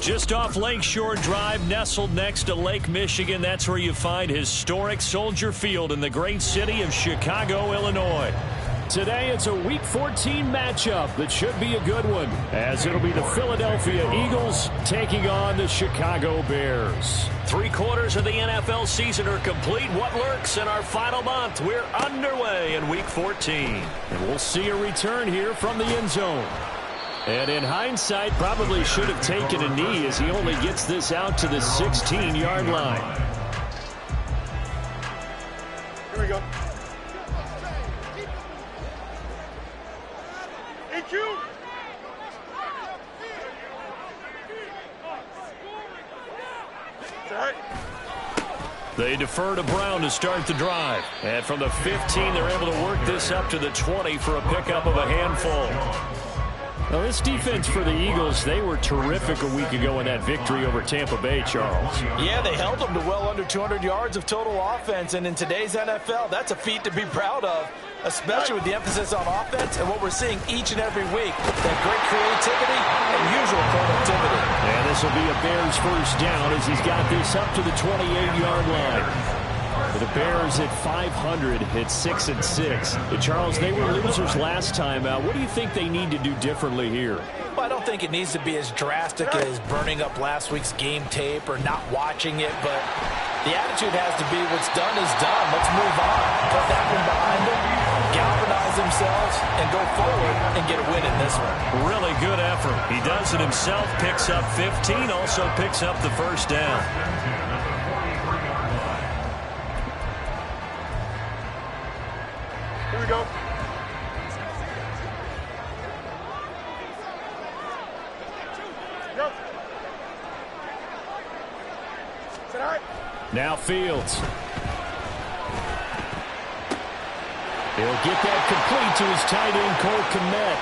Just off Lakeshore Drive, nestled next to Lake Michigan, that's where you find historic Soldier Field in the great city of Chicago, Illinois. Today it's a Week 14 matchup that should be a good one, as it'll be the Philadelphia Eagles taking on the Chicago Bears. 3/4 of the NFL season are complete. What lurks in our final month? We're underway in Week 14. And we'll see a return here from the end zone. And in hindsight, probably should have taken a knee as he only gets this out to the 16-yard line. Here we go. Thank you. They defer to Brown to start the drive. And from the 15, they're able to work this up to the 20 for a pickup of a handful. Well, this defense for the Eagles, they were terrific a week ago in that victory over Tampa Bay, Charles. Yeah, they held them to well under 200 yards of total offense, and in today's NFL, that's a feat to be proud of, especially with the emphasis on offense and what we're seeing each and every week, that great creativity and usual productivity. And this will be a Bears first down as he's got this up to the 28-yard line. The Bears at 500 at 6-6. Charles, they were losers last time out. What do you think they need to do differently here? Well, I don't think it needs to be as drastic as burning up last week's game tape or not watching it, but the attitude has to be what's done is done. Let's move on. Put that one behind them, galvanize themselves, and go forward and get a win in this one. Really good effort. He does it himself, picks up 15, also picks up the first down. Here we go. Go. Now Fields. He'll get that complete to his tight end, Cole Kmet.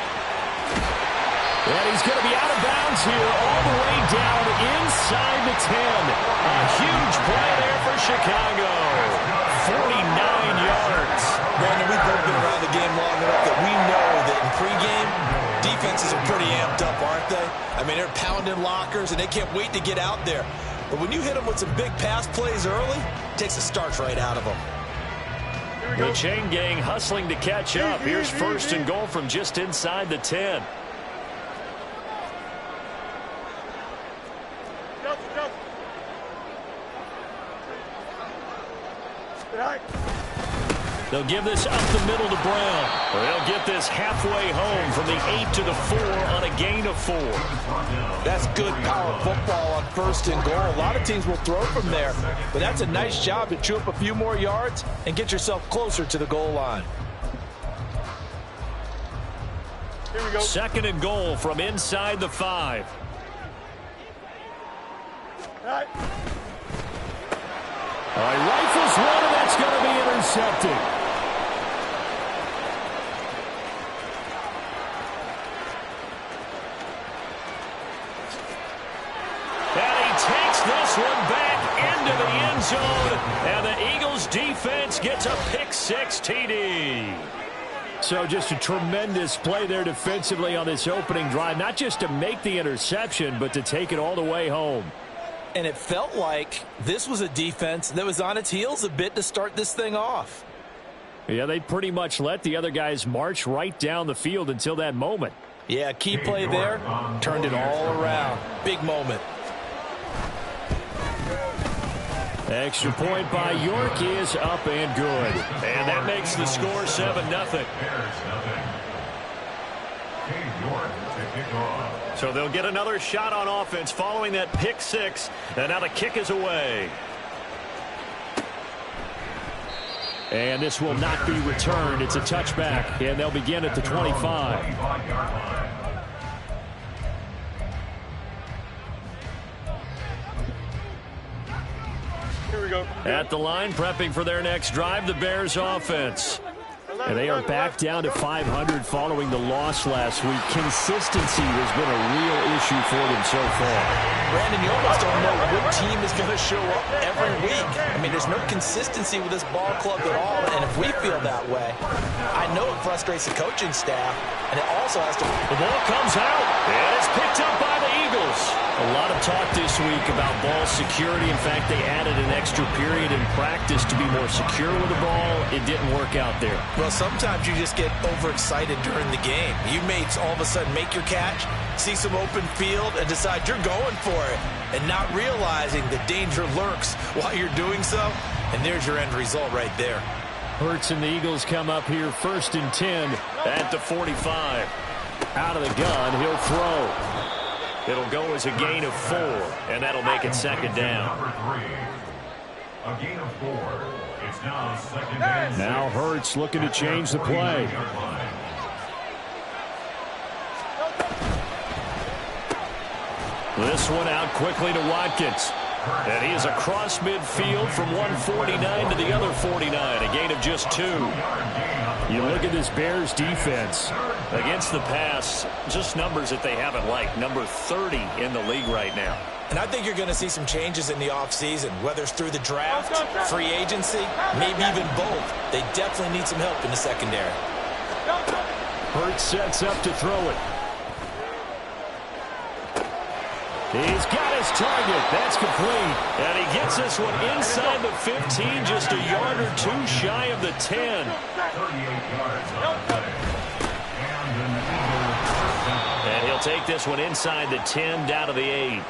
And he's going to be out of bounds here all the way down inside the 10. A huge play there for Chicago. 49 yards. Brandon, we've both been around the game long enough that we know that in pregame, defenses are pretty amped up, aren't they? I mean, they're pounding lockers, and they can't wait to get out there. But when you hit them with some big pass plays early, it takes the starch right out of them. The chain gang hustling to catch up. Here's first and goal from just inside the 10. They'll give this up the middle to Brown. They'll get this halfway home from the 8 to the 4 on a gain of 4. That's good power football on first and goal. A lot of teams will throw from there, but that's a nice job to chew up a few more yards and get yourself closer to the goal line. Here we go. Second and goal from inside the 5. All right, rifles one, and that's going to be intercepted. And he takes this one back into the end zone, and the Eagles defense gets a pick-6 TD. So just a tremendous play there defensively on this opening drive, not just to make the interception, but to take it all the way home. And it felt like this was a defense that was on its heels a bit to start this thing off. Yeah, they pretty much let the other guys march right down the field until that moment. Yeah, key play there, turned it all around. Big moment. Extra point by York is up and good. And that makes the score 7-0. So they'll get another shot on offense following that pick-6. And now the kick is away. And this will not be returned. It's a touchback, and they'll begin at the 25. Here we go. At the line, prepping for their next drive, the Bears offense. And they are back down to 500 following the loss last week. Consistency has been a real issue for them so far. Brandon, you almost don't know what team is going to show up every week. I mean, mean, there's no consistency with this ball club at all, and if we feel that way, I know it frustrates the coaching staff, and it also has to... The ball comes out, and it's picked up by the Eagles. A lot of talk this week about ball security. In fact, they added an extra period in practice to be more secure with the ball. It didn't work out there. Well, sometimes you just get overexcited during the game. You may all of a sudden make your catch, see some open field, and decide you're going for it, and not realizing the danger lurks while you're doing so, and there's your end result right there. Hurts and the Eagles come up here 1st and 10 at the 45. Out of the gun, he'll throw. It'll go as a gain of 4, and that'll make it 2nd down. A gain of 4. It's now 2nd and 6. Now Hurts looking to change the play. This one out quickly to Watkins. And he is across midfield from 149 to the other 49. A gain of just 2. You look at this Bears defense. Against the pass, just numbers that they haven't liked. Number 30 in the league right now. And I think you're going to see some changes in the offseason, whether it's through the draft, free agency, maybe even both. They definitely need some help in the secondary. Hurts sets up to throw it. He's got his target. That's complete. And he gets this one inside the 15, just a yard or 2 shy of the 10. 38 yards on play. And he'll take this one inside the 10, down to the 8.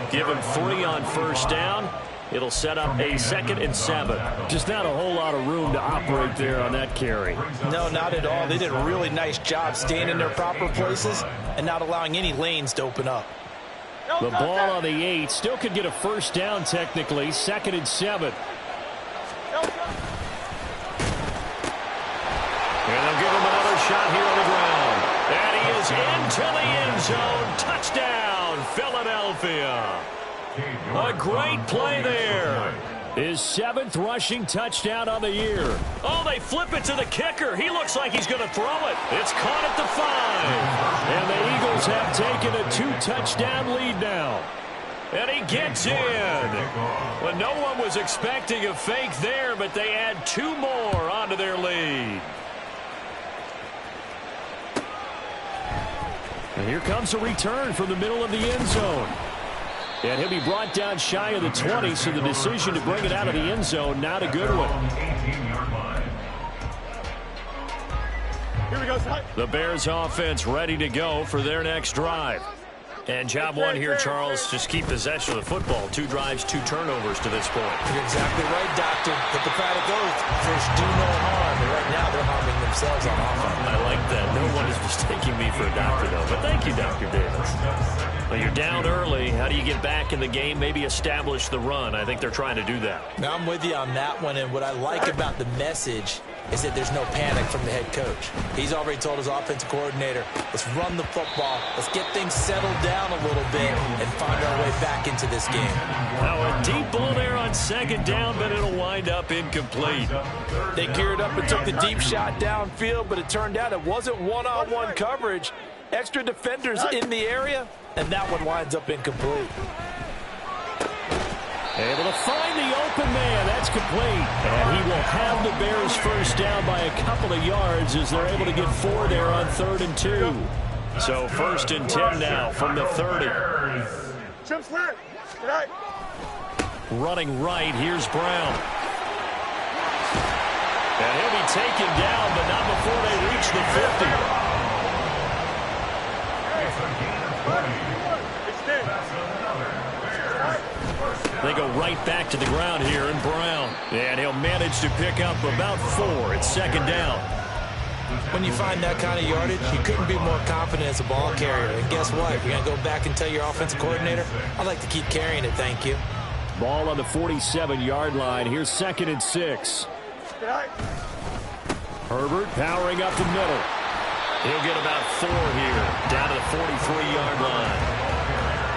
Give him 3 on 1st down. It'll set up a 2nd and 7. Just not a whole lot of room to operate there on that carry. No, not at all. They did a really nice job staying in their proper places and not allowing any lanes to open up. The ball on the 8. Still could get a 1st down technically. 2nd and 7. And they'll give him another shot here on the ground. And he is into the end zone. Touchdown, Philadelphia. A great play there. His 7th rushing touchdown on the year. Oh, they flip it to the kicker. He looks like he's going to throw it. It's caught at the 5. And the Eagles have taken a 2-touchdown lead now. And he gets in. Well, no one was expecting a fake there, but they add 2 more onto their lead. And here comes a return from the middle of the end zone. And he'll be brought down shy of the 20, so the decision to bring it out of the end zone, not a good one. Here we go, son. The Bears offense ready to go for their next drive. And job 1 here, Charles, just keep possession of the football. 2 drives, 2 turnovers to this point. You're exactly right, Doctor. Hippocratic oath. Fish do no harm. And right now they're harming themselves on offense. I like that. No one is mistaking me for a doctor, though. But thank you, Dr. Davis. Well, you're down early. How do you get back in the game? Maybe establish the run. I think they're trying to do that. Now, I'm with you on that one. And what I like about the message is that there's no panic from the head coach. He's already told his offensive coordinator, let's run the football. Let's get things settled down a little bit and find our way back into this game. Now a deep ball there on 2nd down, but it'll wind up incomplete. They geared up and took the deep shot downfield, but it turned out it wasn't one-on-one coverage. Extra defenders in the area, and that one winds up incomplete. Able to find the open man. That's complete. And he will have the Bears 1st down by a couple of yards as they're able to get 4 there on 3rd and 2. So 1st and 10 now from the 30. Jump left. Right. Running right, here's Brown. And he'll be taken down, but not before they reach the 50. They go right back to the ground here in Brown. And he'll manage to pick up about 4. It's 2nd down. When you find that kind of yardage, you couldn't be more confident as a ball carrier. And guess what? You're going to go back and tell your offensive coordinator, I'd like to keep carrying it, thank you. Ball on the 47-yard line. Here's 2nd and 6. Herbert powering up the middle. He'll get about 4 here, down to the 43-yard line.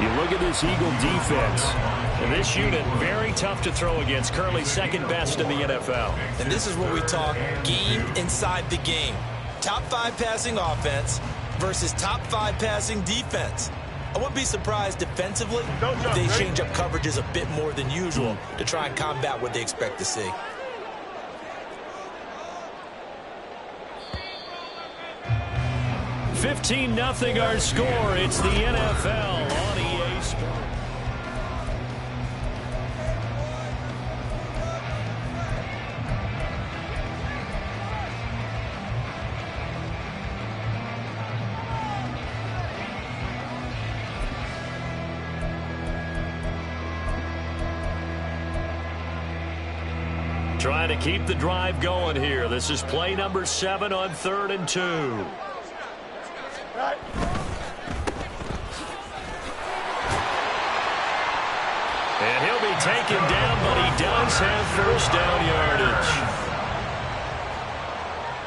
You look at this Eagle defense. And this unit, very tough to throw against. Currently 2nd best in the NFL. And this is where we talk game inside the game. Top 5 passing offense versus top 5 passing defense. I wouldn't be surprised defensively if they change up coverages a bit more than usual to try and combat what they expect to see. $15-0 our score. It's the NFL on EA Sports. Trying to keep the drive going here. This is play number 7 on 3rd and 2. And he'll be taken down, but he does have first down yardage.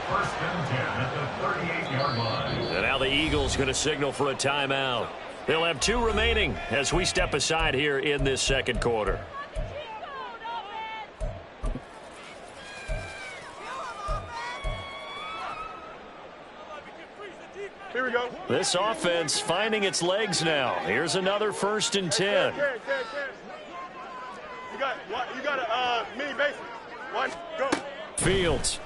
1st and 10 at the 38-yard line. And now the Eagles going to signal for a timeout. They'll have 2 remaining as we step aside here in this second quarter. Here we go. This offense finding its legs now. Here's another 1st and 10. You got a mini basic. 1, go. Fields.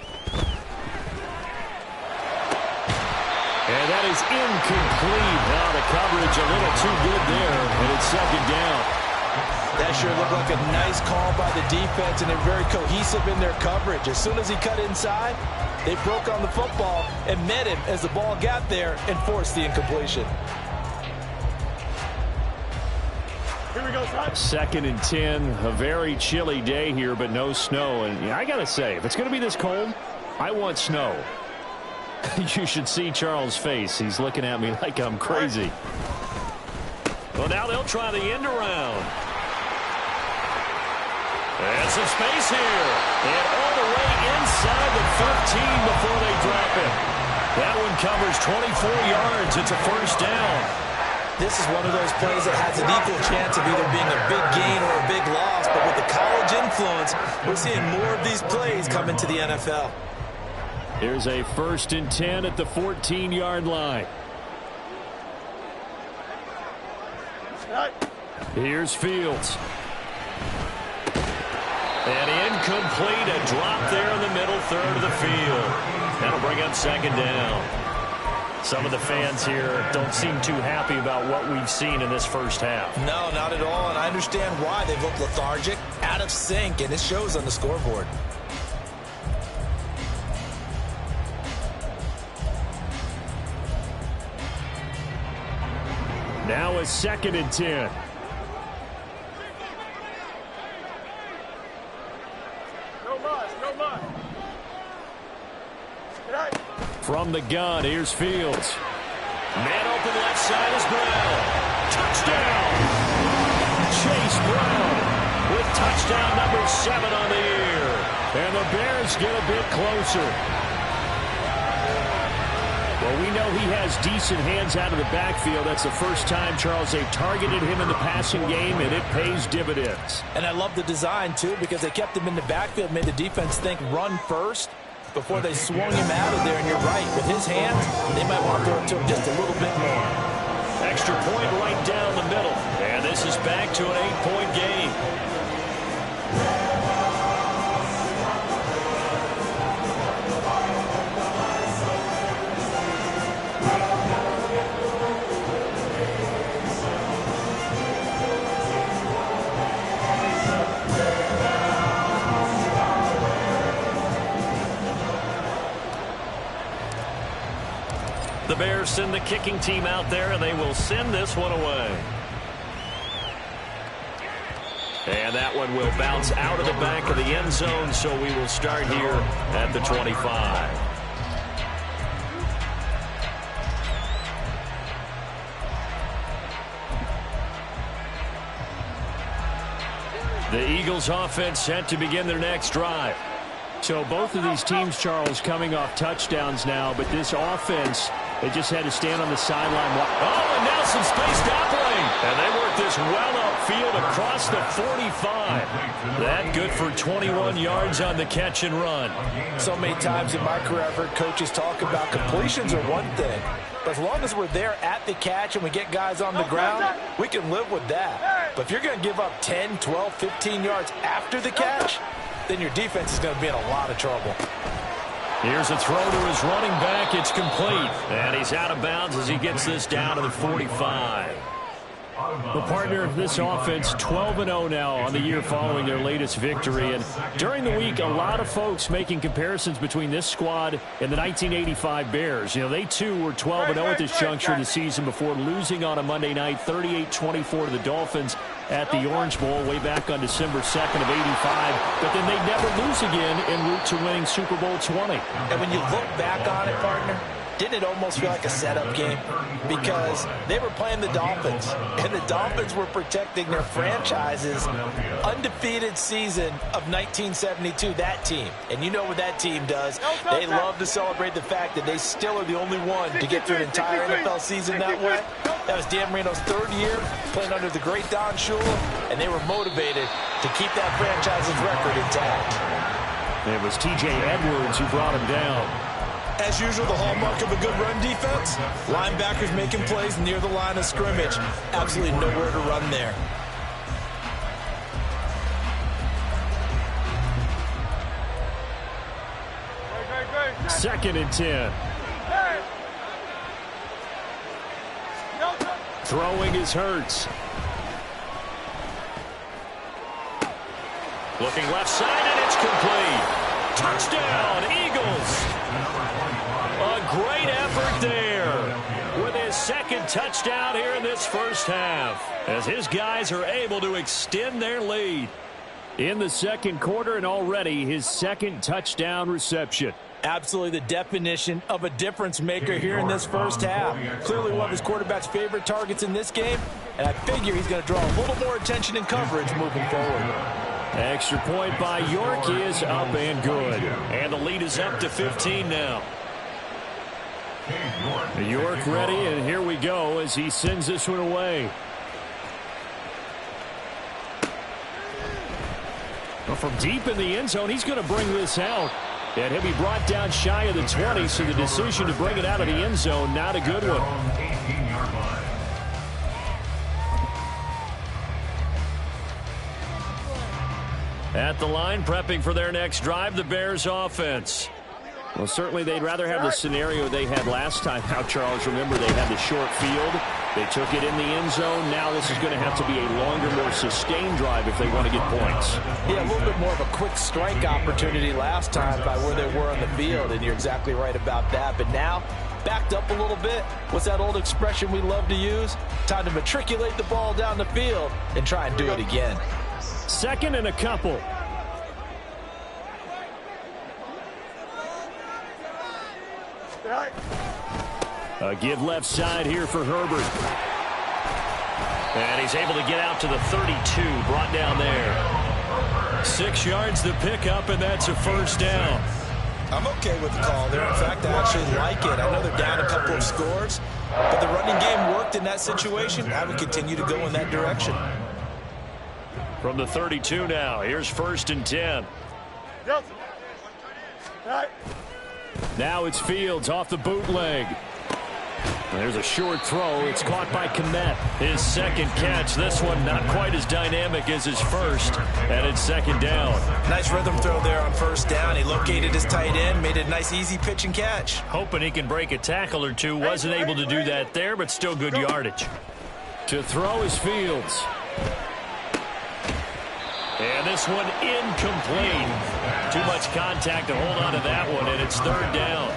And that is incomplete. Now the coverage a little too good there, and it's 2nd down. That sure looked like a nice call by the defense, and they're very cohesive in their coverage. As soon as he cut inside, they broke on the football and met him as the ball got there and forced the incompletion. Here we go, son. 2nd and 10. A very chilly day here, but no snow. And yeah, I got to say, if it's going to be this cold, I want snow. You should see Charles' face. He's looking at me like I'm crazy. Well, now they'll try the end around. And some space here. And all the way inside the 15 before they drop it. That one covers 24 yards. It's a 1st down. This is one of those plays that has an equal chance of either being a big gain or a big loss. But with the college influence, we're seeing more of these plays come into the NFL. Here's a 1st and 10 at the 14-yard line. Here's Fields. And incomplete, a drop there in the middle 3rd of the field. That'll bring up 2nd down. Some of the fans here don't seem too happy about what we've seen in this first half. No, not at all, and I understand why. They've looked lethargic, out of sync, and it shows on the scoreboard. Now a 2nd and 10. No mud. From the gun, here's Fields. Man open left side is Brown. Touchdown! Chase Brown with touchdown number 7 on the year. And the Bears get a bit closer. Well, we know he has decent hands out of the backfield. That's the first time, Charles, they've targeted him in the passing game, and it pays dividends. And I love the design, too, because they kept him in the backfield, made the defense think run first before they swung him out of there. And you're right, with his hands, they might want to throw it to him just a little bit more. Extra point right down the middle. And this is back to an 8-point game. The Bears send the kicking team out there, and they will send this one away. And that one will bounce out of the back of the end zone, so we will start here at the 25. The Eagles offense set to begin their next drive. So both of these teams, Charles, coming off touchdowns now, but this offense, they just had to stand on the sideline. Oh, and now some space doubling. And they work this well upfield across the 45. That good for 21 yards on the catch and run. So many times in my career, I've heard coaches talk about completions are one thing, As long as we're there at the catch and we get guys on the ground, we can live with that. But if you're going to give up 10, 12, 15 yards after the catch, then your defense is going to be in a lot of trouble. Here's a throw to his running back. It's complete. And he's out of bounds as he gets this down to the 45. The partner of this offense, 12-0 now on the year following their latest victory. And during the week, a lot of folks making comparisons between this squad and the 1985 Bears. You know, they too were 12-0 at this juncture of the season before losing on a Monday night 38-24 to the Dolphins at the Orange Bowl way back on December 2nd of 85. But then they never lose again en route to winning Super Bowl 20. And when you look back on it, partner, didn't it almost feel like a setup game? Because they were playing the Dolphins, and the Dolphins were protecting their franchise's undefeated season of 1972, that team. And you know what that team does. They love to celebrate the fact that they still are the only one to get through an entire NFL season that way. That was Dan Marino's third year playing under the great Don Shula, and they were motivated to keep that franchise's record intact. It was T.J. Edwards who brought him down. As usual, the hallmark of a good run defense, linebackers making plays near the line of scrimmage. Absolutely nowhere to run there. Second and 10. Throwing is Hurts. Looking left side, and it's complete. Touchdown, Eagles. A great effort there with his second touchdown here in this first half as his guys are able to extend their lead in the second quarter, and already his second touchdown reception. Absolutely the definition of a difference maker here in this first half. Clearly one of his quarterback's favorite targets in this game, and I figure he's going to draw a little more attention and coverage moving forward. Extra point by York is up and good. And the lead is up to 15 now. York ready, and here we go as he sends this one away. Well, from deep in the end zone, he's going to bring this out. And he'll be brought down shy of the 20, so the decision to bring it out of the end zone, not a good one. At the line, prepping for their next drive, the Bears offense. Well, certainly they'd rather have the scenario they had last time. Now, Charles, remember they had the short field. They took it in the end zone. Now this is going to have to be a longer, more sustained drive if they want to get points. Yeah, a little bit more of a quick strike opportunity last time by where they were on the field, and you're exactly right about that. But now, backed up a little bit. What's that old expression we love to use? Time to matriculate the ball down the field and try and do it again. Second and a couple. A give left side here for Herbert. And he's able to get out to the 32, brought down there. 6 yards to pick up, and that's a first down. I'm okay with the call there. In fact, I actually like it. I know they're down a couple of scores, but the running game worked in that situation. I would continue to go in that direction. From the 32 now, here's first and 10. Now it's Fields off the bootleg. There's a short throw. It's caught by Kmet. His second catch. This one not quite as dynamic as his first. And it's second down. Nice rhythm throw there on first down. He located his tight end, made it a nice easy pitch and catch. Hoping he can break a tackle or two. Wasn't able to do that there, but still good yardage. To throw is Fields. And this one incomplete. Too much contact to hold on to that one, and it's third down.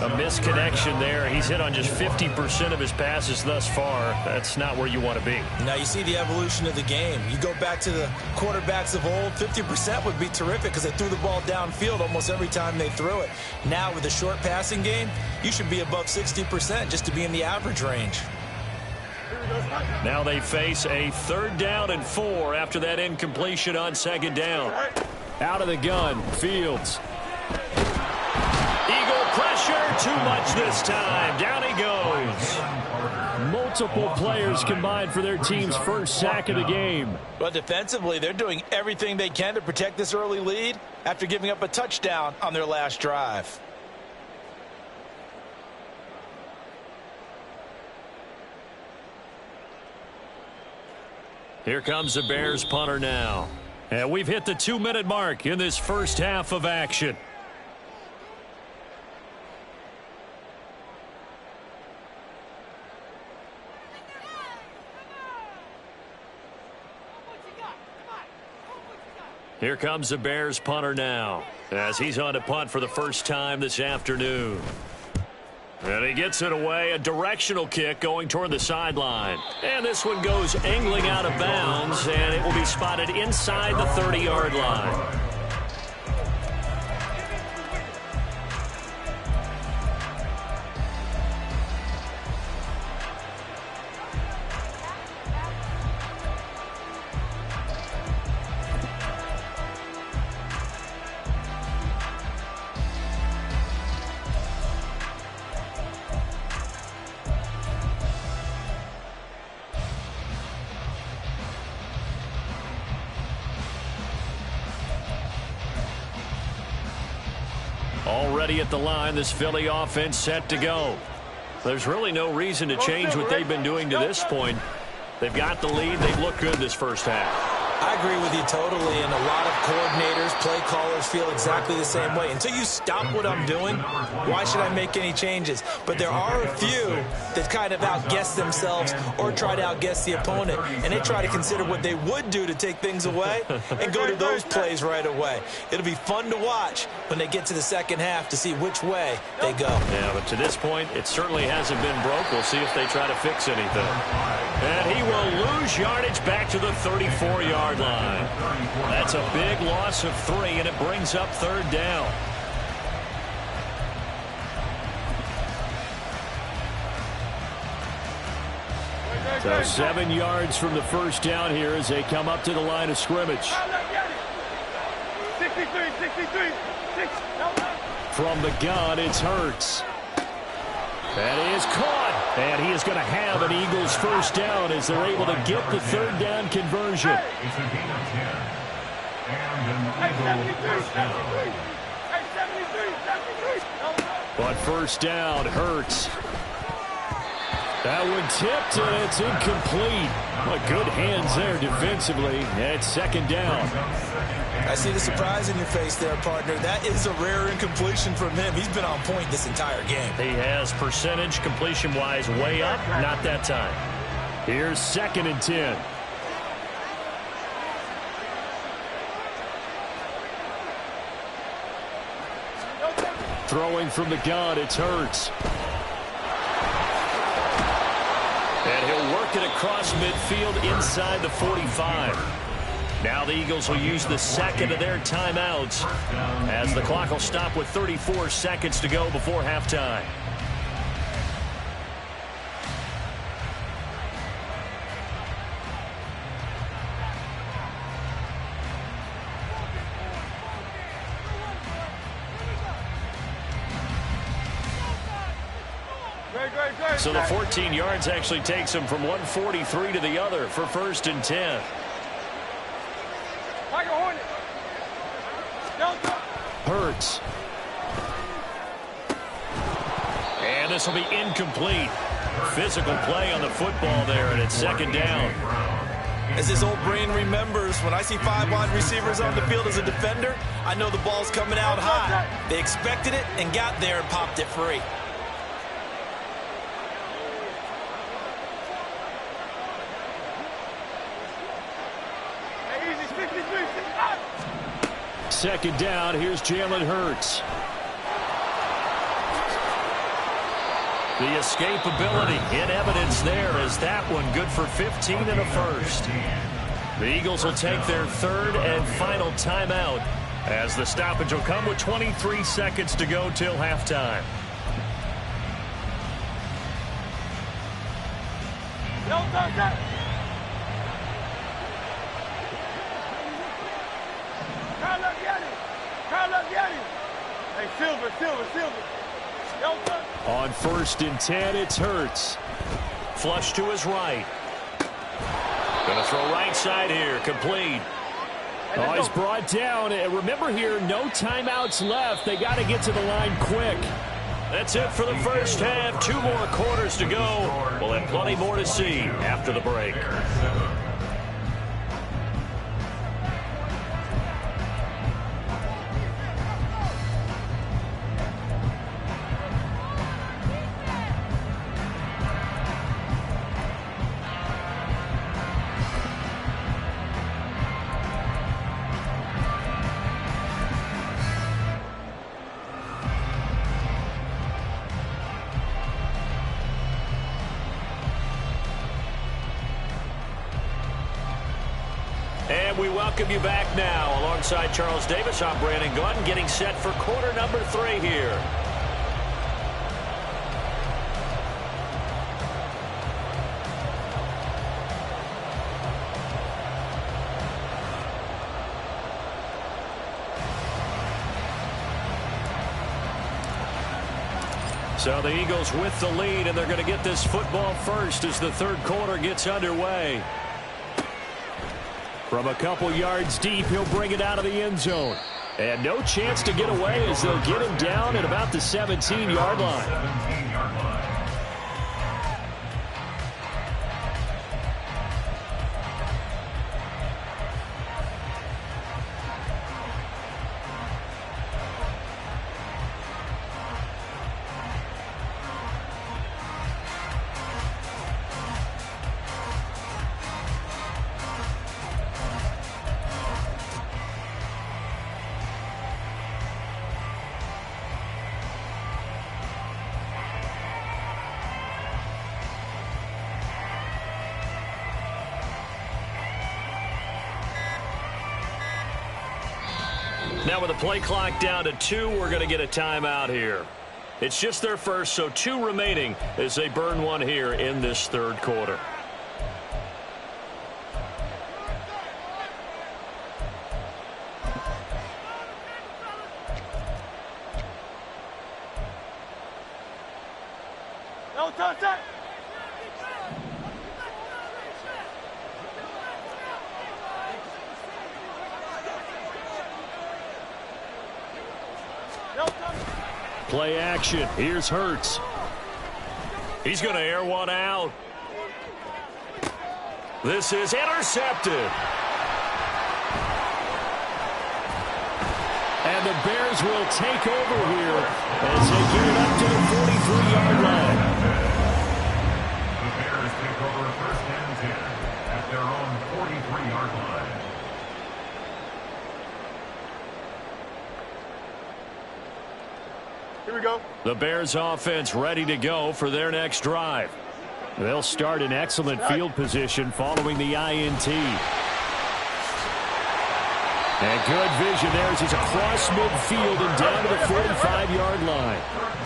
A misconnection there. He's hit on just 50% of his passes thus far. That's not where you want to be. Now you see the evolution of the game. You go back to the quarterbacks of old, 50% would be terrific because they threw the ball downfield almost every time they threw it. Now with the short passing game, you should be above 60% just to be in the average range. Now they face a third down and 4 after that incompletion on second down. Out of the gun, Fields. Eagle pressure, too much this time. Down he goes. Multiple players combined for their team's first sack of the game. But defensively, they're doing everything they can to protect this early lead after giving up a touchdown on their last drive. Here comes the Bears punter now. And we've hit the 2-minute mark in this first half of action. Here comes the Bears punter now, as he's on to punt for the first time this afternoon. And he gets it away, a directional kick going toward the sideline. And this one goes angling out of bounds, and it will be spotted inside the 30-yard line. Already at the line, this Philly offense set to go. There's really no reason to change what they've been doing to this point. They've got the lead. They've looked good this first half. I agree with you totally, and a lot of coordinators, play callers feel exactly the same way. Until you stop what I'm doing, why should I make any changes? But there are a few that kind of outguess themselves or try to outguess the opponent, and they try to consider what they would do to take things away and go to those plays right away. It'll be fun to watch when they get to the second half to see which way they go. Yeah, but to this point, it certainly hasn't been broke. We'll see if they try to fix anything. And he will lose yardage back to the 34-yard line. That's a big loss of 3, and it brings up third down. So 7 yards from the first down here as they come up to the line of scrimmage. 63, 63, 6. From the gun, it's Hurts. That is caught. And he is going to have an Eagles first down as they're able to get the third down conversion. But first down, Hurts. That one tipped, and it's incomplete. But good hands there defensively. It's second down. I see the surprise in your face there, partner. That is a rare incompletion from him. He's been on point this entire game. He has percentage completion-wise way up. Not that time. Here's 2nd and 10. Throwing from the gun, it's Hurts. And he'll work it across midfield inside the 45. Now the Eagles will use the second of their timeouts as the clock will stop with 34 seconds to go before halftime. So the 14 yards actually takes him from 143 to the other for 1st and 10. Hurts. And this will be incomplete. Physical play on the football there, and it's 2nd down. As his old brain remembers, when I see 5 wide receivers on the field as a defender, I know the ball's coming out high. They expected it and got there and popped it free. Second down, here's Jalen Hurts. The escapability in evidence there as that one good for 15 and a first. The Eagles will take their 3rd and final timeout as the stoppage will come with 23 seconds to go till halftime. Hey, Silver. On 1st and 10, it's Hurts. Flush to his right. Going to throw right side here. Complete. Oh, he's brought down. And remember here, no timeouts left. They got to get to the line quick. That's it for the first half. 2 more quarters to go. We'll have plenty more to see after the break. we welcome you back now. Alongside Charles Davis, I'm Brandon Gaudin, getting set for quarter number 3 here. So the Eagles with the lead, and they're going to get this football first as the third quarter gets underway. From a couple yards deep, he'll bring it out of the end zone. And no chance to get away as they'll get him down at about the 17-yard line. Now with the play clock down to 2, we're going to get a timeout here. It's just their first, so 2 remaining as they burn one here in this third quarter. No touchdown. Play action. Here's Hurts. He's going to air one out. This is intercepted. And the Bears will take over here as they get it up to the 43-yard line. The Bears take over first and 10 at their own 43-yard line. Here we go. The Bears offense ready to go for their next drive. They'll start in excellent field position following the INT. And good vision there as he's across midfield and down to the 45-yard line.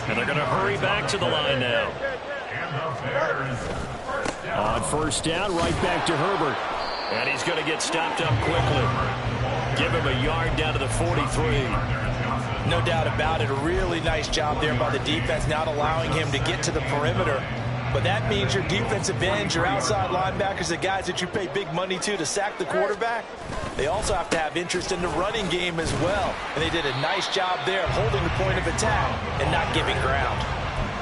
And they're going to hurry back to the line now. On first down, right back to Herbert. And he's going to get stopped up quickly. Give him a yard down to the 43. No doubt about it. A really nice job there by the defense, not allowing him to get to the perimeter. But that means your defensive ends, your outside linebackers, the guys that you pay big money to sack the quarterback, they also have to have interest in the running game as well. And they did a nice job there of holding the point of attack and not giving ground.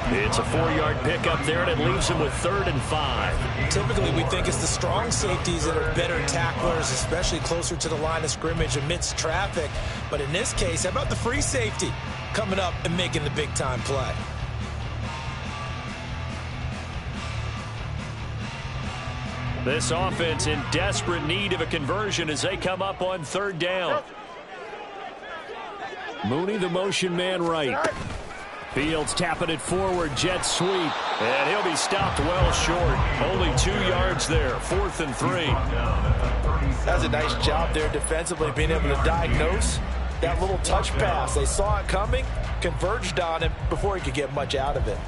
It's a 4-yard pickup there, and it leaves him with 3rd and 5. Typically, we think it's the strong safeties that are better tacklers, especially closer to the line of scrimmage amidst traffic. But in this case, how about the free safety coming up and making the big-time play? This offense in desperate need of a conversion as they come up on 3rd down. Mooney, the motion man right. Fields tapping it forward, jet sweep. And he'll be stopped well short. Only 2 yards there, 4th and 3. That's a nice job there defensively, being able to diagnose that little touch pass. They saw it coming, converged on him before he could get much out of it.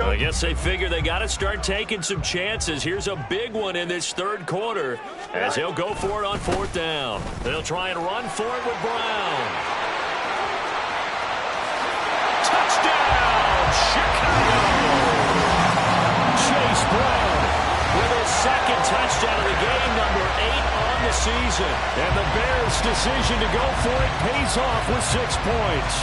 I guess they figure they got to start taking some chances. Here's a big one in this third quarter as they'll go for it on 4th down. They'll try and run for it with Brown. Touchdown, Chicago! Chase Brown with his 2nd touchdown of the game, number 8 on the season. And the Bears' decision to go for it pays off with 6 points.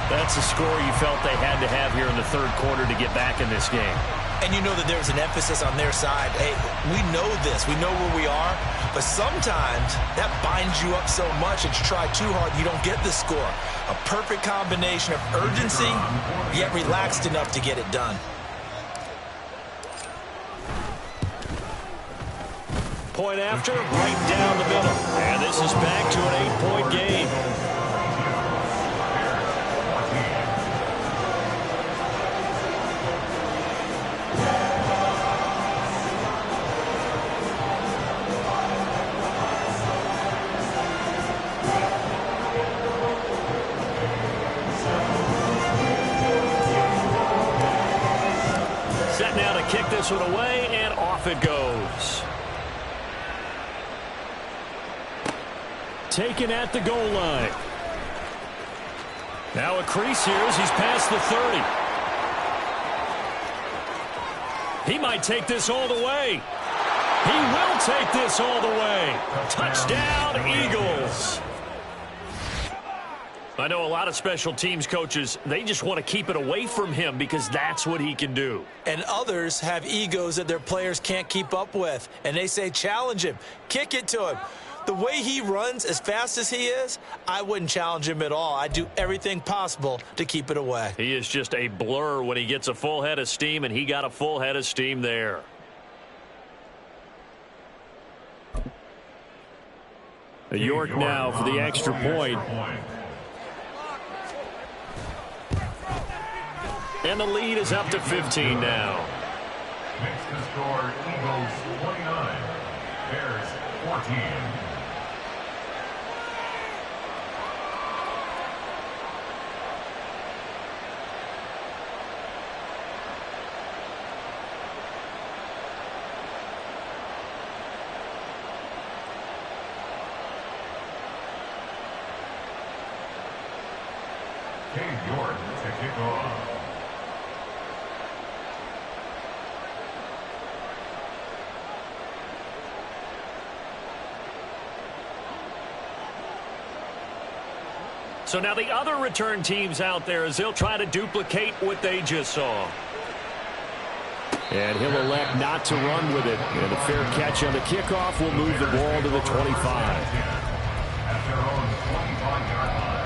That's a score you felt they had to have here in the third quarter to get back in this game. And you know that there's an emphasis on their side. Hey, we know this. We know where we are. But sometimes that binds you up so much that you try too hard, you don't get the score. A perfect combination of urgency, yet relaxed enough to get it done. Point after, right down the middle. And this is back to an 8-point game. this one away, and off it goes. Taken at the goal line. Now a crease here as he's past the 30. He might take this all the way. He will take this all the way. Touchdown, Eagles. I know a lot of special teams coaches, they just want to keep it away from him because that's what he can do. And others have egos that their players can't keep up with. And they say, challenge him. Kick it to him. The way he runs as fast as he is, I wouldn't challenge him at all. I'd do everything possible to keep it away. He is just a blur when he gets a full head of steam, and he got a full head of steam there. York now for the extra point. And the lead is up to 15 now. Makes the score Eagles 29, Bears 14. Cade York to kick off. So now the other return teams out there as they'll try to duplicate what they just saw. And he'll elect not to run with it. And a fair catch on the kickoff will move the ball to the 25. At their own 25-yard line.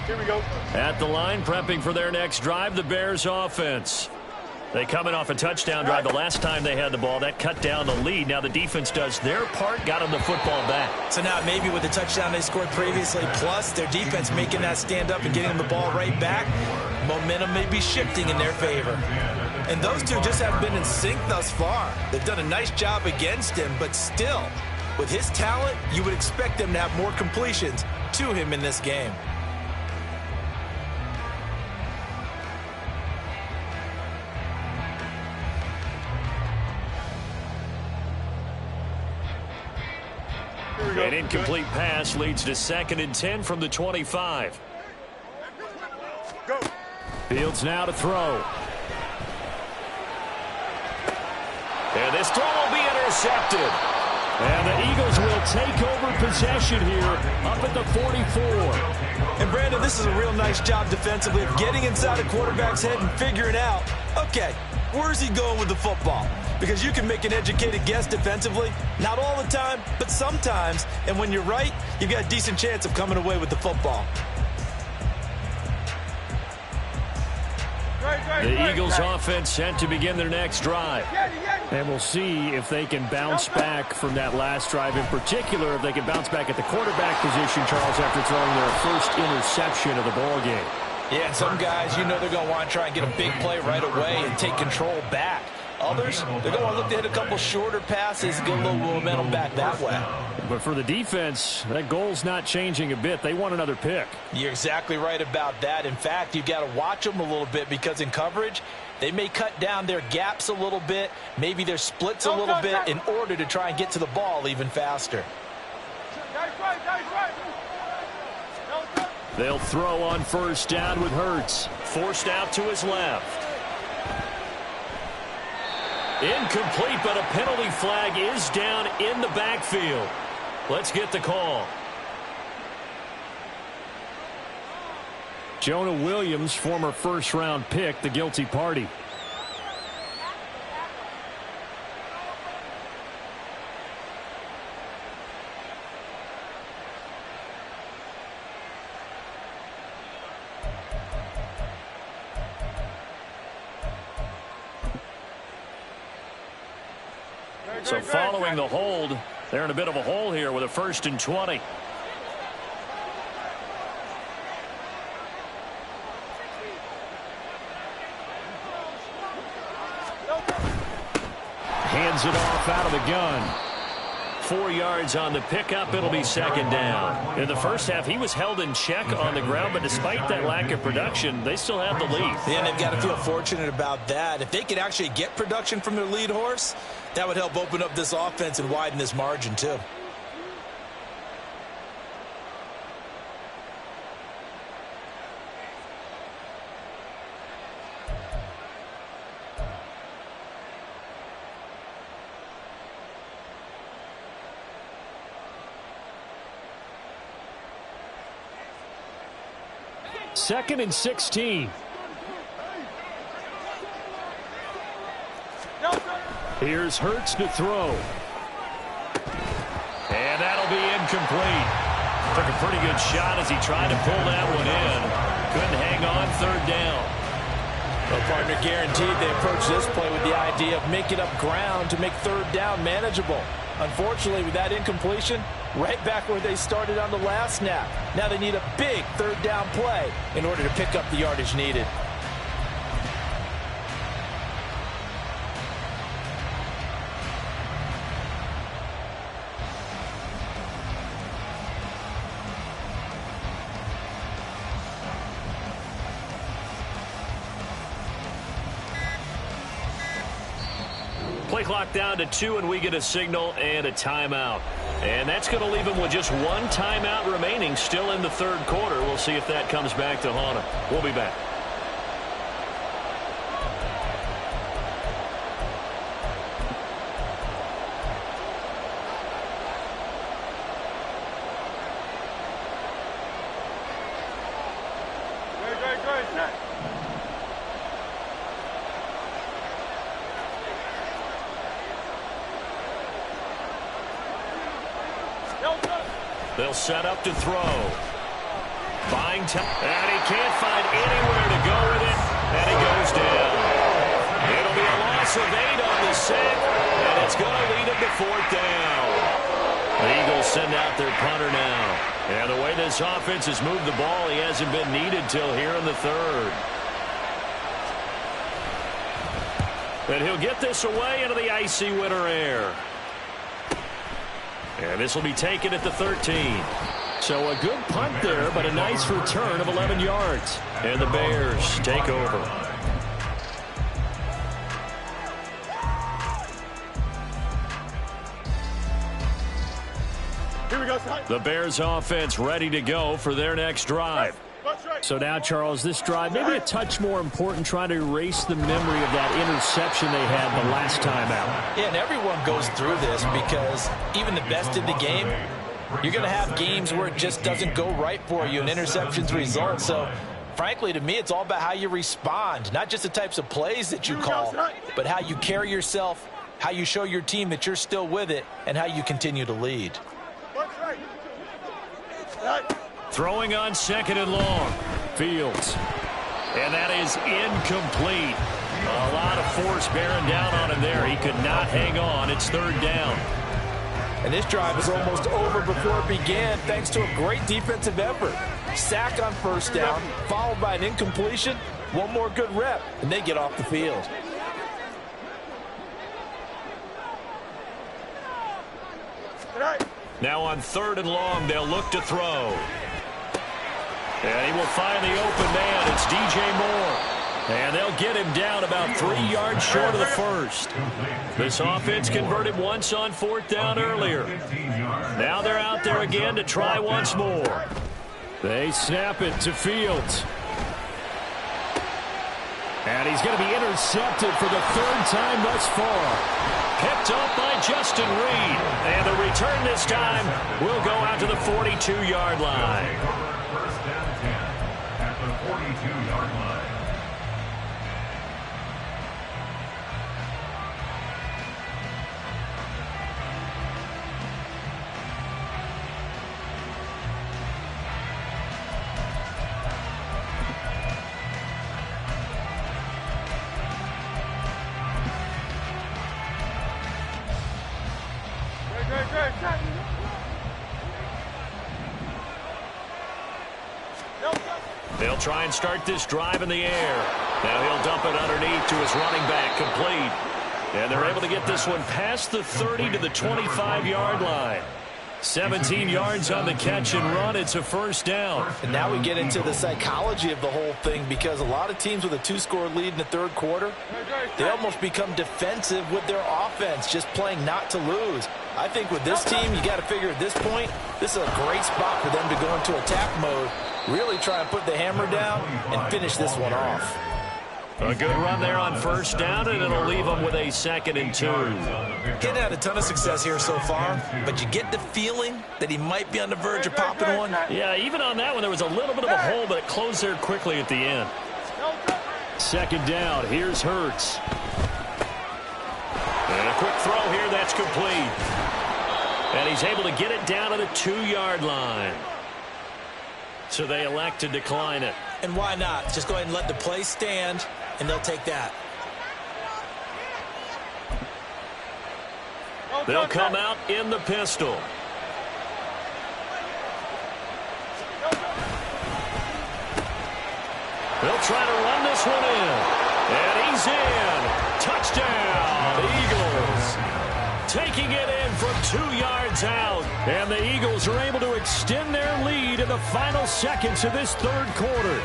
Here we go. At the line, prepping for their next drive, the Bears offense. They coming off a touchdown drive the last time they had the ball. That cut down the lead. Now the defense does their part, got them the football back. So now maybe with the touchdown they scored previously, plus their defense making that stand up and getting them the ball right back, momentum may be shifting in their favor. And those two just haven't been in sync thus far. They've done a nice job against him, but still, with his talent, you would expect them to have more completions to him in this game. An incomplete pass leads to 2nd and 10 from the 25. Go. Fields now to throw. And this throw will be intercepted. And the Eagles will take over possession here up at the 44. And Brandon, this is a real nice job defensively of getting inside a quarterback's head and figuring out, okay, where's he going with the football? Because you can make an educated guess defensively, not all the time, but sometimes. And when you're right, you've got a decent chance of coming away with the football. The Eagles offense set to begin their next drive. And we'll see if they can bounce back from that last drive. In particular, if they can bounce back at the quarterback position, Charles, after throwing their first interception of the ball game. Yeah, and some guys, you know they're going to want to try and get a big play right away and take control back. Others, they're going to want to look to hit a couple shorter passes, get a little momentum back that way. But for the defense, that goal's not changing a bit. They want another pick. You're exactly right about that. In fact, you've got to watch them a little bit because in coverage, they may cut down their gaps a little bit, maybe their splits a little bit in order to try and get to the ball even faster. They'll throw on first down with Hurts. Forced out to his left. Incomplete, but a penalty flag is down in the backfield. Let's get the call. Jonah Williams, former first-round pick, the guilty party. So following the hold, they're in a bit of a hole here with a 1st and 20. hands it off out of the gun. 4 yards on the pickup. It'll be second down. In the first half, he was held in check on the ground, but despite that lack of production, they still have the lead. Yeah, and they've got to feel fortunate about that. If they could actually get production from their lead horse, that would help open up this offense and widen this margin too. Second and 16. Here's Hurts to throw. And that'll be incomplete. Took a pretty good shot as he tried to pull that one in. Couldn't hang on, third down. Well, partner, guaranteed they approach this play with the idea of making up ground to make third down manageable. Unfortunately, with that incompletion, right back where they started on the last snap. Now they need a big third down play in order to pick up the yardage needed. Play clock down to 2, and we get a signal and a timeout. And that's going to leave him with just one timeout remaining still in the third quarter. We'll see if that comes back to haunt him. We'll be back. They'll set up to throw. Buying time. And he can't find anywhere to go with it. And he goes down. It'll be a loss of 8 on the set. And it's going to lead him to fourth down. The Eagles send out their punter now. And the way this offense has moved the ball, he hasn't been needed till here in the third. And he'll get this away into the icy winter air. And this will be taken at the 13. So a good punt there, but a nice return of 11 yards. And the Bears take over. Here we go, the Bears offense ready to go for their next drive. So now, Charles, this drive maybe a touch more important, trying to erase the memory of that interception they had the last time out. Yeah, and everyone goes through this because even the best in the game, you're going to have games where it just doesn't go right for you and interceptions result. So, frankly, to me, it's all about how you respond, not just the types of plays that you call, but how you carry yourself, how you show your team that you're still with it, and how you continue to lead. Throwing on second and long. Fields. And that is incomplete. A lot of force bearing down on him there. He could not hang on. It's third down. And this drive is almost over before it began thanks to a great defensive effort. Sack on first down, followed by an incompletion. One more good rep, and they get off the field. Now on third and long, they'll look to throw. And he will find the open man. It's DJ Moore. And they'll get him down about 3 yards short of the first. This offense converted once on fourth down earlier. Now they're out there again to try once more. They snap it to Fields. And he's going to be intercepted for the third time thus far. Picked up by Justin Reed. And the return this time will go out to the 42-yard line. First down 10 at the 42-yard line. They'll try and start this drive in the air. Now he'll dump it underneath to his running back, complete. And they're able to get this one past the 30 to the 25-yard line. 17 yards on the catch and run. It's a first down. And now we get into the psychology of the whole thing, because a lot of teams with a 2-score lead in the third quarter, they almost become defensive with their offense, just playing not to lose. I think with this team, you got to figure at this point, this is a great spot for them to go into attack mode, really try and put the hammer down and finish this one off. A good run there on first down, and it'll leave them with a 2nd and 2. He's had a ton of success here so far, but you get the feeling that he might be on the verge of popping one. Yeah, even on that one, there was a little bit of a hole, but it closed there quickly at the end. 2nd down, here's Hurts. And a quick throw here, that's complete. And he's able to get it down to the 2-yard line. So they elect to decline it. And why not? Just go ahead and let the play stand, and they'll take that. They'll come out in the pistol. They'll try to run this one in. And he's in. Touchdown, Eagles. Taking it in from 2 yards out. And the Eagles are able to extend their lead in the final seconds of this third quarter.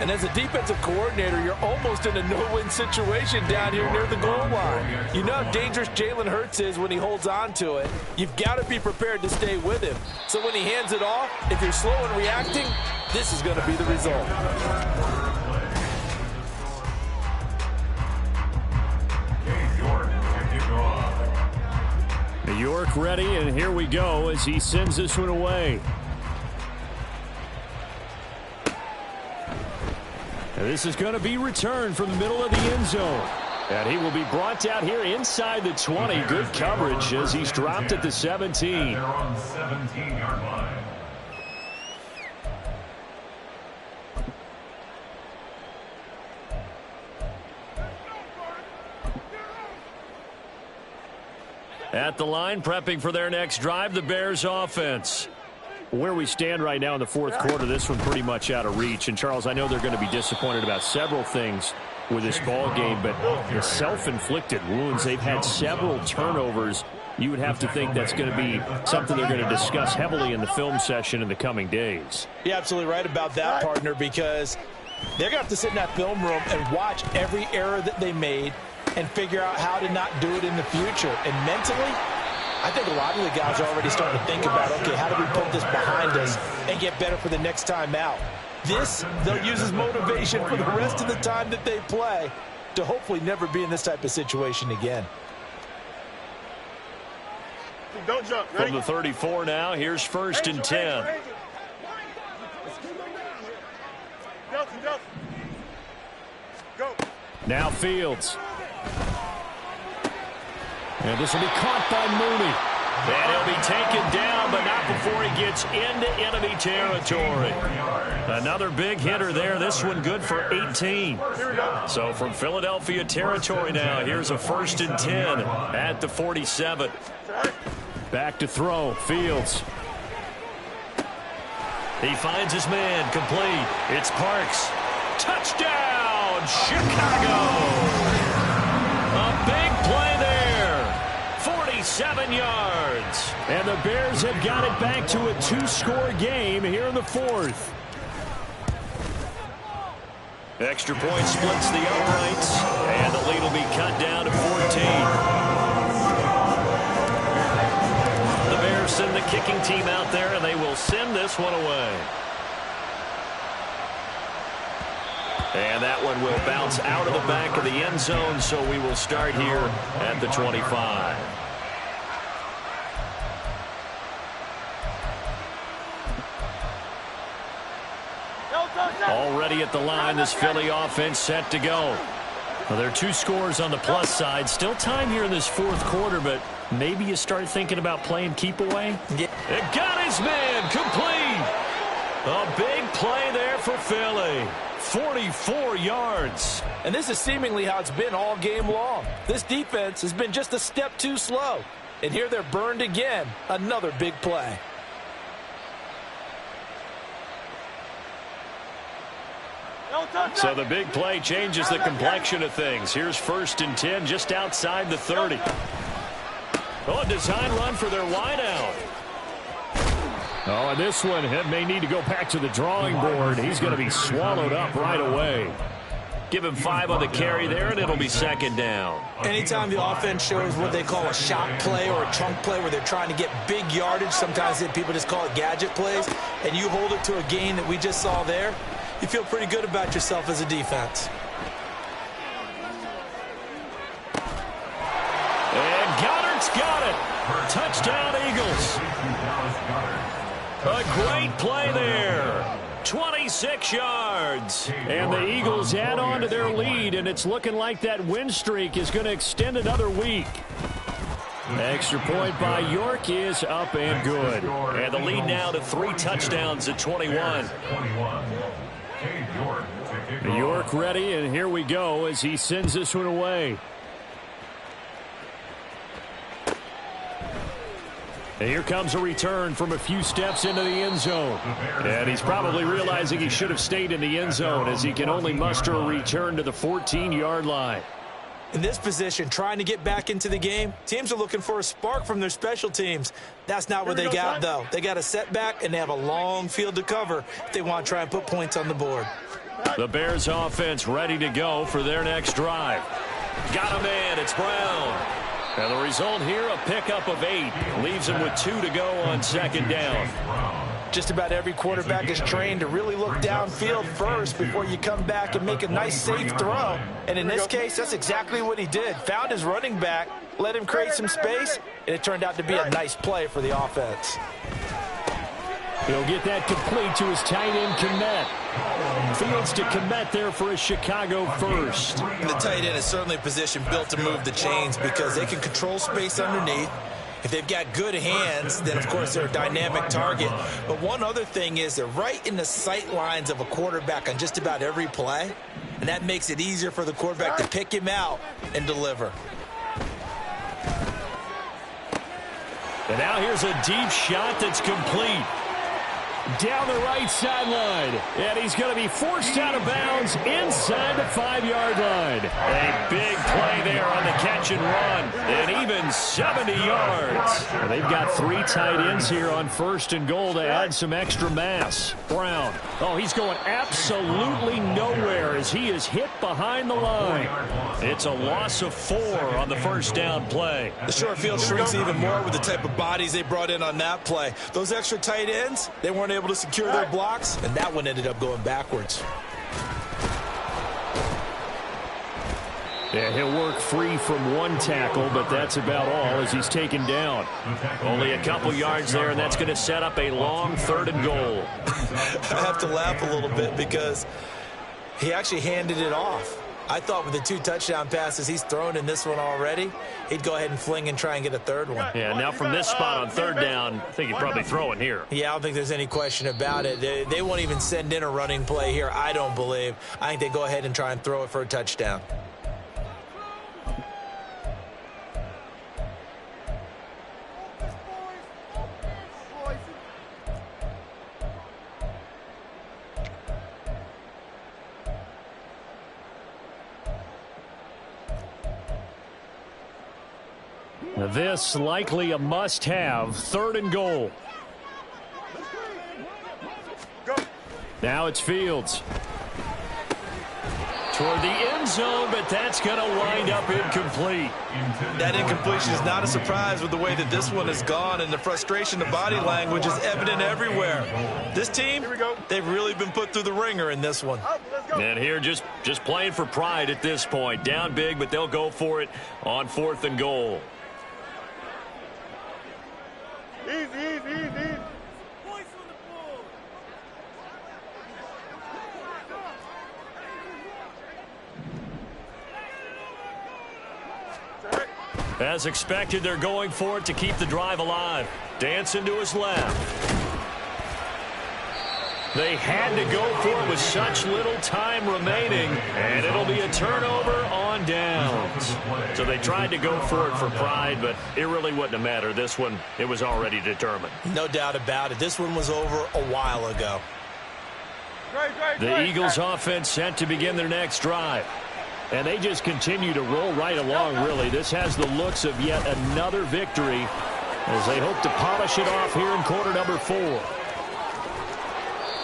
And as a defensive coordinator, you're almost in a no-win situation down here near the goal line. You know how dangerous Jalen Hurts is when he holds on to it. You've got to be prepared to stay with him. So when he hands it off, if you're slow in reacting, this is going to be the result. New York ready, and here we go as he sends this one away. And this is going to be returned from the middle of the end zone. And he will be brought down here inside the 20. Good coverage as he's dropped at the 17. They're on 17-yard line. At the line, prepping for their next drive, the Bears offense. Where we stand right now in the fourth quarter, this one pretty much out of reach. And, Charles, I know they're going to be disappointed about several things with this ball game, but the self-inflicted wounds, they've had several turnovers. You would have to think that's going to be something they're going to discuss heavily in the film session in the coming days. You're absolutely right about that, partner, because they're going to have to sit in that film room and watch every error that they made and figure out how to not do it in the future. And mentally, I think a lot of the guys are already starting to think about, okay, how do we put this behind us and get better for the next time out? This, they'll use as motivation for the rest of the time that they play to hopefully never be in this type of situation again. Don't jump. Ready? From the 34 now, here's 1st and 10. Go. Now Fields. And this will be caught by Mooney. And he'll be taken down, but not before he gets into enemy territory. Another big hitter there. This one good for 18. So from Philadelphia territory now, here's a 1st and 10 at the 47. Back to throw. Fields. He finds his man. Complete. It's Parks. Touchdown, Chicago. A big play there. 47 yards. And the Bears have got it back to a 2-score game here in the fourth. Extra point splits the uprights. And the lead will be cut down to 14. The Bears send the kicking team out there, and they will send this one away. And that one will bounce out of the back of the end zone, so we will start here at the 25. Already at the line, this Philly offense set to go. Well, there are 2 scores on the plus side. Still time here in this fourth quarter, but maybe you start thinking about playing keep away. Yeah. It got his man complete. A big play there for Philly. 44 yards. And this is seemingly how it's been all game long. This defense has been just a step too slow. And here they're burned again. Another big play. So the big play changes the complexion of things. Here's 1st and 10 just outside the 30. Oh, a design run for their wideout. Oh, and this one may need to go back to the drawing board. He's going to be swallowed up right away. Give him 5 on the carry there, and it'll be 2nd down. Anytime the offense shows what they call a shot play or a chunk play where they're trying to get big yardage, sometimes people just call it gadget plays, and you hold it to a gain that we just saw there, you feel pretty good about yourself as a defense. And Goddard's got it. Touchdown, Eagles. A great play there. 26 yards. And the Eagles add on to their lead, and it's looking like that win streak is going to extend another week. Extra point by York is up and good. And the lead now to 3 touchdowns at 21. York ready, and here we go as he sends this one away. And here comes a return from a few steps into the end zone. And he's probably realizing he should have stayed in the end zone as he can only muster a return to the 14-yard line. In this position, trying to get back into the game, teams are looking for a spark from their special teams. That's not what they got, though. They got a setback, and they have a long field to cover if they want to try and put points on the board. The Bears offense ready to go for their next drive. Got a man. It's Brown. And the result here, a pickup of 8. Leaves him with 2 to go on 2nd down. Just about every quarterback is trained to really look downfield first before you come back and make a nice, safe throw. And in this case, that's exactly what he did. Found his running back, let him create some space, and it turned out to be a nice play for the offense. He'll get that complete to his tight end, Kmet. Fields to Kmet there for a Chicago first. And the tight end is certainly a position built to move the chains because they can control space underneath. If they've got good hands, then, of course, they're a dynamic target. But one other thing is they're right in the sight lines of a quarterback on just about every play, and that makes it easier for the quarterback to pick him out and deliver. And now here's a deep shot that's complete. Down the right sideline. And he's going to be forced out of bounds inside the 5-yard line. A big play there on the catch and run. And even 70 yards. And they've got 3 tight ends here on 1st and goal to add some extra mass. Brown. Oh, he's going absolutely nowhere as he is hit behind the line. It's a loss of 4 on the 1st down play. The short field shrinks even more with the type of bodies they brought in on that play. Those extra tight ends, they weren't able to secure their blocks, and that one ended up going backwards. Yeah, he'll work free from 1 tackle, but that's about all as he's taken down. Only a couple yards there, and that's going to set up a long 3rd and goal. I have to laugh a little bit because he actually handed it off. I thought with the 2 touchdown passes he's thrown in this one already, he'd go ahead and fling and try and get a 3rd one. Yeah, now from this spot on 3rd down, I think he'd probably throw it here. Yeah, I don't think there's any question about it. They won't even send in a running play here, I don't believe. I think they go ahead and try and throw it for a touchdown. This likely a must-have, 3rd and goal. Now it's Fields. Toward the end zone, but that's going to wind up incomplete. That incompletion is not a surprise with the way that this one has gone, and the frustration of body language is evident everywhere. This team, they've really been put through the ringer in this one. And here just playing for pride at this point. Down big, but they'll go for it on 4th and goal. Easy. As expected, they're going for it to keep the drive alive. Dancing to his left. They had to go for it with such little time remaining, and it'll be a turnover on downs. So they tried to go for it for pride, but it really wouldn't have mattered. This one, it was already determined. No doubt about it. This one was over a while ago. The Eagles offense set to begin their next drive. And they just continue to roll right along, really. This has the looks of yet another victory as they hope to polish it off here in quarter number 4.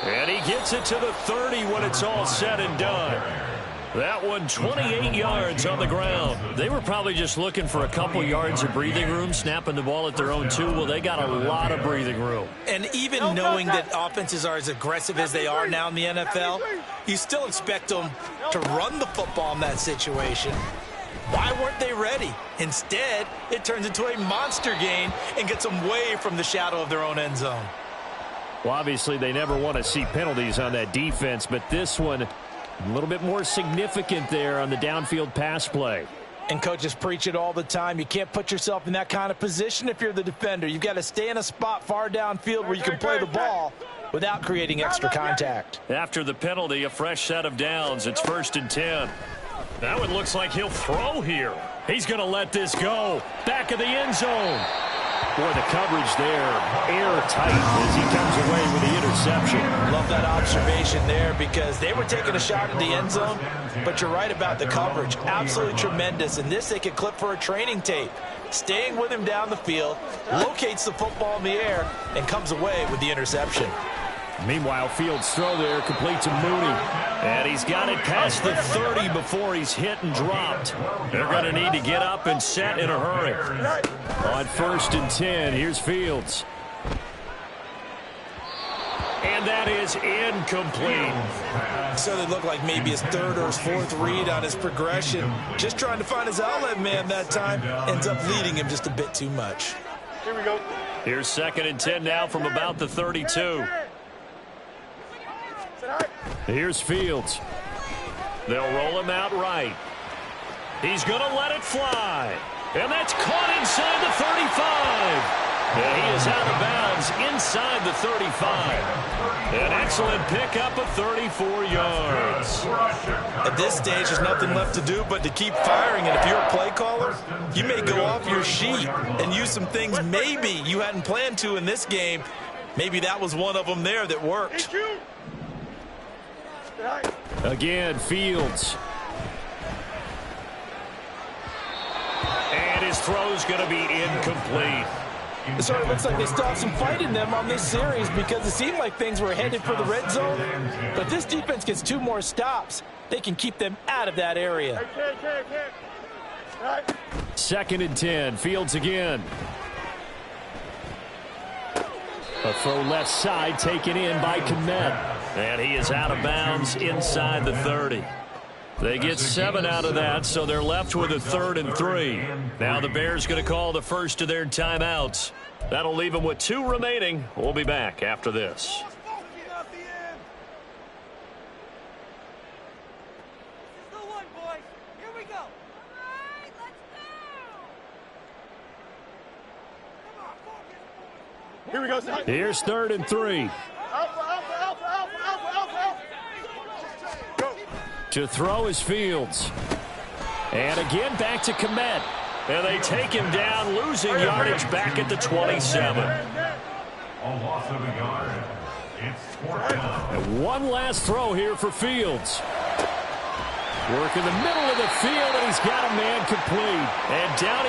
And he gets it to the 30 when it's all said and done. That one 28 yards on the ground. They were probably just looking for a couple yards of breathing room, snapping the ball at their own 2. Well, they got a lot of breathing room. And even knowing that offenses are as aggressive as they are now in the NFL, you still expect them to run the football in that situation. Why weren't they ready? Instead, it turns into a monster gain and gets them way from the shadow of their own end zone. Well, obviously, they never want to see penalties on that defense, but this one a little bit more significant there on the downfield pass play. And coaches preach it all the time. You can't put yourself in that kind of position if you're the defender. You've got to stay in a spot far downfield where you can play the ball without creating extra contact. After the penalty, a fresh set of downs. It's 1st and 10. That one looks like he'll throw here. He's going to let this go. Back of the end zone. Boy, the coverage there, airtight as he comes away with the interception. Love that observation there because they were taking a shot at the end zone, but you're right about the coverage. Absolutely tremendous. And this they could clip for a training tape. Staying with him down the field, locates the football in the air, and comes away with the interception. Meanwhile, Fields' throw there complete to Mooney. And he's got it past the 30 before he's hit and dropped. They're going to need to get up and set in a hurry. On 1st and 10, here's Fields. And that is incomplete. So they look like maybe his 3rd or his 4th read on his progression. Just trying to find his outlet man that time. Ends up leading him just a bit too much. Here we go. Here's 2nd and 10 now from about the 32. Here's Fields. They'll roll him out right. He's going to let it fly. And that's caught inside the 35. And he is out of bounds inside the 35. An excellent pickup of 34 yards. At this stage, there's nothing left to do but to keep firing. And if you're a play caller, you may go off your sheet and use some things maybe you hadn't planned to in this game. Maybe that was one of them there that worked. Again, Fields. And his throw's going to be incomplete. It sort of looks like they still have some fight in them on this series because it seemed like things were headed for the red zone. But this defense gets 2 more stops. They can keep them out of that area. 2nd and 10. Fields again. A throw left side taken in by Kmet. And he is out of bounds inside the 30. They get 7 out of that, so they're left with a 3rd and 3. Now the Bears going to call the first of their timeouts. That'll leave them with 2 remaining. We'll be back after this. Here we go. Here's 3rd and 3. To throw is Fields. And again back to Kmet. And they take him down, losing yardage back at the 27. A loss of a yard. It's 4th down. And one last throw here for Fields. Work in the middle of the field, and he's got a man complete. And down he goes.